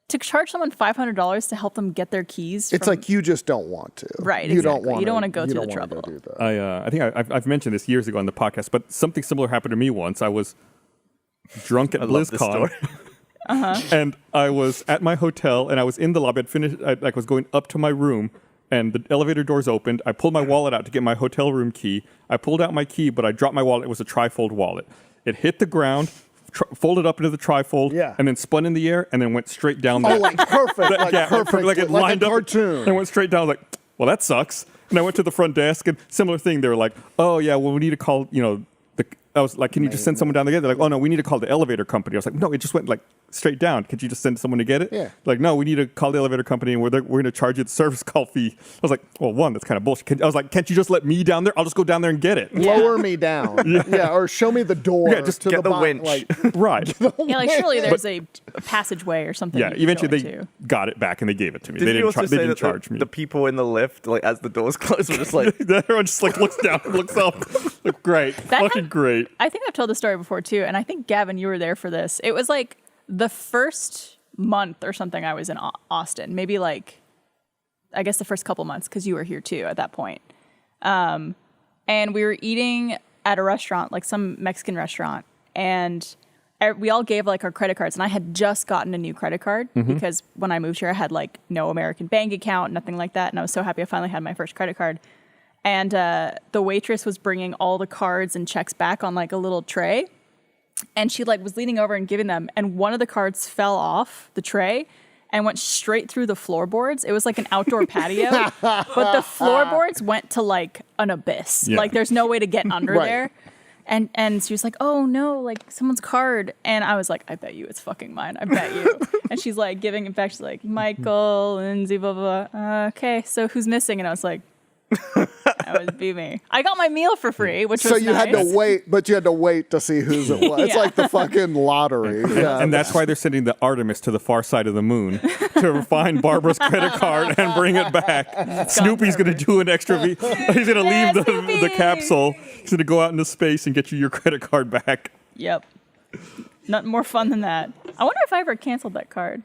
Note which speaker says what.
Speaker 1: to charge someone $500 to help them get their keys.
Speaker 2: It's like you just don't want to.
Speaker 1: Right,
Speaker 2: You
Speaker 1: exactly.
Speaker 2: don't
Speaker 1: You don't want to go through the trouble.
Speaker 3: I think I've mentioned this years ago on the podcast, but something similar happened to me once. I was drunk at BlizzCon. And I was at my hotel, and I was in the lobby. I was going up to my room, and the elevator doors opened. I pulled my wallet out to get my hotel room key. I pulled out my key, but I dropped my wallet. It was a trifold wallet. It hit the ground, folded up into the trifold, and then spun in the air, and then went straight down there.
Speaker 2: Oh, like perfect. Perfect.
Speaker 3: Like it lined up.
Speaker 2: Cartoon.
Speaker 3: And went straight down. I was like, well, that sucks. And I went to the front desk, and similar thing. They were like, oh, yeah, well, we need to call, I was like, can you just send someone down to get it? They're like, oh, no, we need to call the elevator company. I was like, no, it just went like straight down. Could you just send someone to get it?
Speaker 2: Yeah.
Speaker 3: Like, no, we need to call the elevator company, and we're going to charge you the service call fee. I was like, well, one, that's kind of bullshit. I was like, can't you just let me down there? I'll just go down there and get it.
Speaker 2: Lower me down. Or show me the door.
Speaker 3: Yeah, just
Speaker 2: to
Speaker 4: get the winch.
Speaker 3: Right.
Speaker 1: Yeah, like surely there's a passageway or something.
Speaker 3: Yeah, eventually they got it back and they gave it to me. They didn't charge me.
Speaker 4: The people in the lift, like as the doors closed, were just like
Speaker 3: everyone just like looks down, looks up. Great, fucking great.
Speaker 1: I think I've told this story before too, and I think Gavin, you were there for this. It was like the first month or something I was in Austin, maybe like I guess the first couple months because you were here too at that point. And we were eating at a restaurant, like some Mexican restaurant, and we all gave like our credit cards, and I had just gotten a new credit card because when I moved here, I had like no American bank account, nothing like that, and I was so happy I finally had my first credit card. And the waitress was bringing all the cards and checks back on like a little tray, and she like was leaning over and giving them, and one of the cards fell off the tray and went straight through the floorboards. It was like an outdoor patio, but the floorboards went to like an abyss. Yeah. Like there's no way to get under there. And she was like, oh no, like someone's card. And I was like, I bet you it's fucking mine. I bet you. And she's like giving it back. She's like, Michael, Lindsay, blah, blah, blah. Okay, so who's missing? And I was like, that would be me. I got my meal for free, which was
Speaker 2: so you
Speaker 1: nice.
Speaker 2: had to wait, but you had to wait to see whose it was. It's like the fucking lottery.
Speaker 3: And that's why they're sending the Artemis to the far side of the moon to find Barbara's credit card and bring it back. Snoopy's going to do an extra. He's going to leave the capsule. He's going to go out into space and get you your credit card back.
Speaker 1: Yep. Nothing more fun than that. I wonder if I ever canceled that card.